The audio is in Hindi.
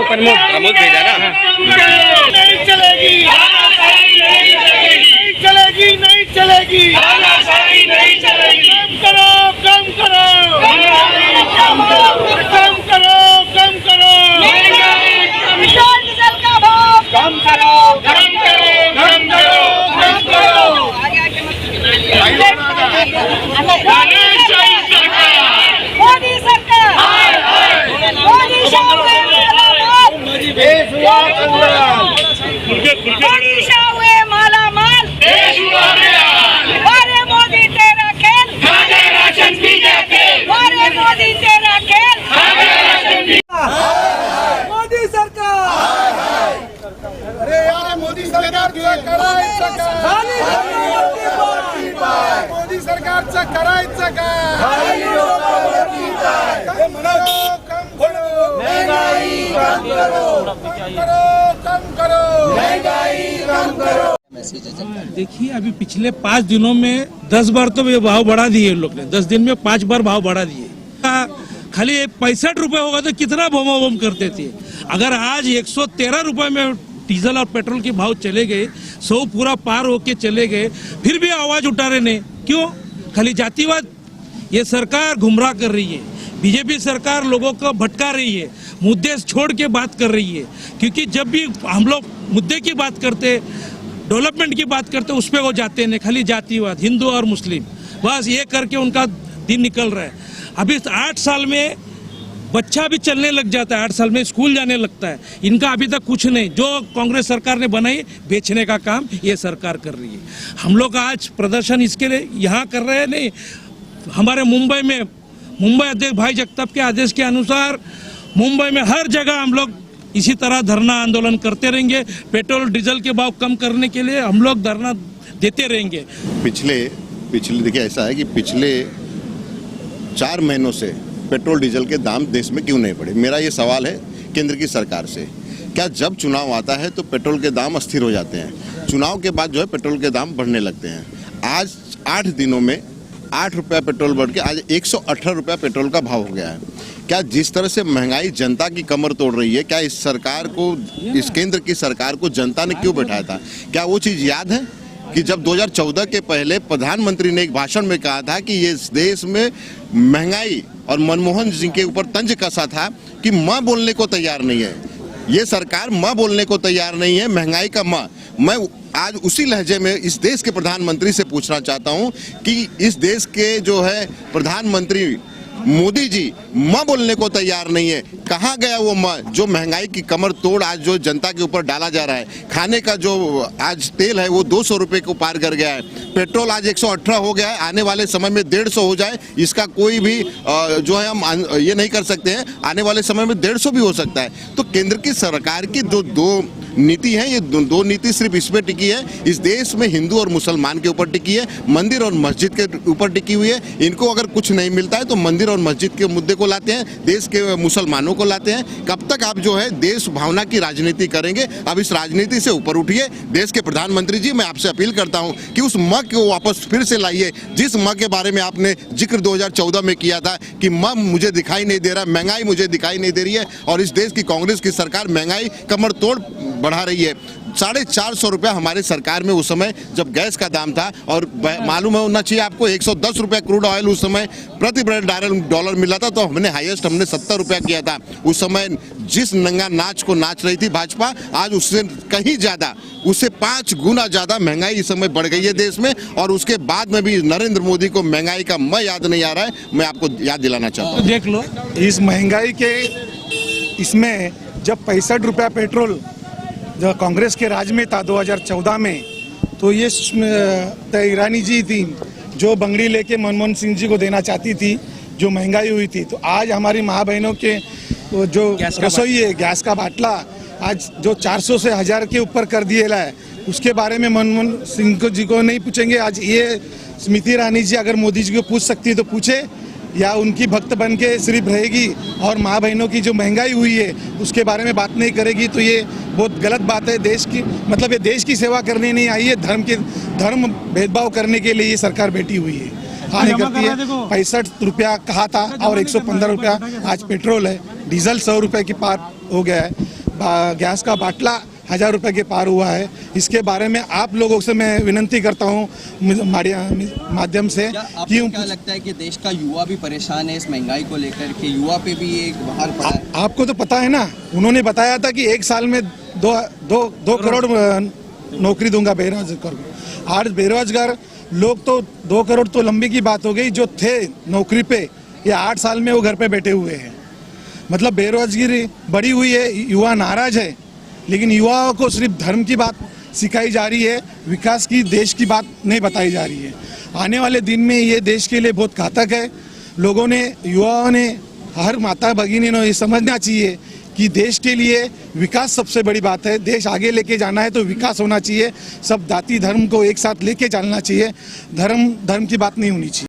प्रमोद भेजा ना। नहीं चलेगी, नहीं चलेगी, नहीं चलेगी, नहीं चलेगी। कम करो, कम करो, कम करो, कम करो, पेट्रोल डीजल का भाव कम करो, कम करो, कम करो, कम करो। मोदी सरकार, मोदी शाह हुए माला माल, अरे मोदी तेरा खेल, अरे मोदी तेरा खेल, मोदी सरकार, अरे यार मोदी सरकारचं करायचं काय? मोदी सरकारचं करायचं काय? कम करो, कम करो, कम करो। देखिए अभी पिछले 5 दिनों में 10 बार तो ये भाव बढ़ा दिए लोग ने, 10 दिन में 5 बार भाव बढ़ा दिए। खाली 65 रुपए होगा तो कितना बम करते थे। अगर आज 113 रुपए में डीजल और पेट्रोल के भाव चले गए, 100 पूरा पार होके चले गए, फिर भी आवाज उठा रहे ने क्यों? खाली जातिवाद। ये सरकार गुमराह कर रही है, बीजेपी सरकार लोगों को भटका रही है, मुद्दे छोड़ के बात कर रही है। क्योंकि जब भी हम लोग मुद्दे की बात करते, डेवलपमेंट की बात करते, उस पर वो जाते हैं खाली जातिवाद, हिंदू और मुस्लिम, बस ये करके उनका दिन निकल रहा है। अभी 8 साल में बच्चा भी चलने लग जाता है, 8 साल में स्कूल जाने लगता है। इनका अभी तक कुछ नहीं, जो कांग्रेस सरकार ने बनाई बेचने का काम ये सरकार कर रही है। हम लोग आज प्रदर्शन इसके लिए यहाँ कर रहे हैं नहीं, हमारे मुंबई में मुंबई अध्यक्ष भाई जगताप के आदेश के अनुसार मुंबई में हर जगह हम लोग इसी तरह धरना आंदोलन करते रहेंगे। पेट्रोल डीजल के भाव कम करने के लिए हम लोग धरना देते रहेंगे। पिछले देखिए ऐसा है कि पिछले 4 महीनों से पेट्रोल डीजल के दाम देश में क्यों नहीं बढ़े? मेरा ये सवाल है केंद्र की सरकार से। क्या जब चुनाव आता है तो पेट्रोल के दाम अस्थिर हो जाते हैं, चुनाव के बाद जो है पेट्रोल के दाम बढ़ने लगते हैं? आज 8 दिनों में 8 रुपया पेट्रोल बढ़ के आज 118 रुपया पेट्रोल का भाव हो गया है। क्या जिस तरह से महंगाई जनता की कमर तोड़ रही है, क्या इस सरकार को, इस केंद्र की सरकार को जनता ने क्यों बैठाया था? क्या वो चीज़ याद है कि जब 2014 के पहले प्रधानमंत्री ने एक भाषण में कहा था कि ये देश में महंगाई और मनमोहन सिंह के ऊपर तंज कसा था कि माँ बोलने को तैयार नहीं है, ये सरकार माँ बोलने को तैयार नहीं है, महंगाई का माँ। मैं आज उसी लहजे में इस देश के प्रधानमंत्री से पूछना चाहता हूं कि इस देश के जो है प्रधानमंत्री मोदी जी माँ बोलने को तैयार नहीं है। कहाँ गया वो माँ जो महंगाई की कमर तोड़ आज जो जनता के ऊपर डाला जा रहा है? खाने का जो आज तेल है वो 200 रुपये को पार कर गया है, पेट्रोल आज 118 हो गया है, आने वाले समय में 150 हो जाए, इसका कोई भी जो है हम ये नहीं कर सकते हैं, आने वाले समय में 150 भी हो सकता है। तो केंद्र की सरकार की जो 2 नीति है, ये 2 नीति सिर्फ इस पे टिकी है, इस देश में हिंदू और मुसलमान के ऊपर टिकी है, मंदिर और मस्जिद के ऊपर टिकी हुई है। इनको अगर कुछ नहीं मिलता है तो मंदिर और मस्जिद के मुद्दे को लाते हैं, देश के मुसलमानों को लाते हैं। कब तक आप जो है देश भावना की राजनीति करेंगे? अब इस राजनीति से ऊपर उठिए। देश के प्रधानमंत्री जी, मैं आपसे अपील करता हूं कि उस माँ को वापस फिर से लाइए, जिस माँ के बारे में आपने जिक्र 2014 में किया था कि माँ मुझे दिखाई नहीं दे रहा, महंगाई मुझे दिखाई नहीं दे रही है, और इस देश की कांग्रेस की सरकार महंगाई कमर तोड़ बढ़ा रही है। 450 रुपया हमारे सरकार में उस समय जब गैस का दाम था, और मालूम होना चाहिए आपको 110 रुपया क्रूड ऑयल उस समय प्रति $1 मिला था, तो हमने 70 रुपया किया था। उस समय जिस नंगा नाच को नाच रही थी भाजपा, आज उससे कहीं ज़्यादा, उससे 5 गुना ज़्यादा महंगाई इस समय बढ़ गई है देश में। और उसके बाद में भी नरेंद्र मोदी को महंगाई का मैं याद नहीं आ रहा है, मैं आपको याद दिलाना चाहता हूँ। देख लो इस महंगाई के इसमें जब 65 रुपया पेट्रोल जब कांग्रेस के राज में था 2014 में, तो ये ईरानी जी थी जो बंगड़ी लेके मनमोहन सिंह जी को देना चाहती थी, जो महंगाई हुई थी। तो आज हमारी माँ बहनों के जो रसोई है, गैस का बाटला आज जो 400 से 1000 के ऊपर कर दिया है, उसके बारे में मनमोहन सिंह जी को नहीं पूछेंगे। आज ये स्मृति ईरानी जी अगर मोदी जी को पूछ सकती है तो पूछे, या उनकी भक्त बन के सिर्फ रहेगी और माँ बहनों की जो महंगाई हुई है उसके बारे में बात नहीं करेगी, तो ये बहुत गलत बात है। देश की मतलब ये देश की सेवा करने नहीं आई है, धर्म भेदभाव करने के लिए ये सरकार बैठी हुई है। हाँ नहीं करती है। 65 रुपया कहा था और 115 रुपया आज पेट्रोल है, डीजल 100 रुपये की पार हो गया है। गैस का बाटला 1000 रुपए के पार हुआ है। इसके बारे में आप लोगों से मैं विनंती करता हूँ माध्यम से क्या आपको कि क्या लगता है कि देश का युवा भी परेशान है इस महंगाई को लेकर के? युवा पे भी एक बाहर पड़ा है। आपको तो पता है ना, उन्होंने बताया था कि एक साल में दो करोड़ नौकरी दूंगा बेरोजगार को। आज बेरोजगार लोग तो 2 करोड़ तो लंबी की बात हो गई, जो थे नौकरी पे ये 8 साल में वो घर पे बैठे हुए हैं। मतलब बेरोजगारी बढ़ी हुई है, युवा नाराज है, लेकिन युवाओं को सिर्फ धर्म की बात सिखाई जा रही है, विकास की, देश की बात नहीं बताई जा रही है। आने वाले दिन में ये देश के लिए बहुत घातक है। लोगों ने, युवाओं ने, हर माता भगिनी ने ये समझना चाहिए कि देश के लिए विकास सबसे बड़ी बात है। देश आगे लेके जाना है तो विकास होना चाहिए। सब जाति धर्म को एक साथ लेके चलना चाहिए। धर्म की बात नहीं होनी चाहिए।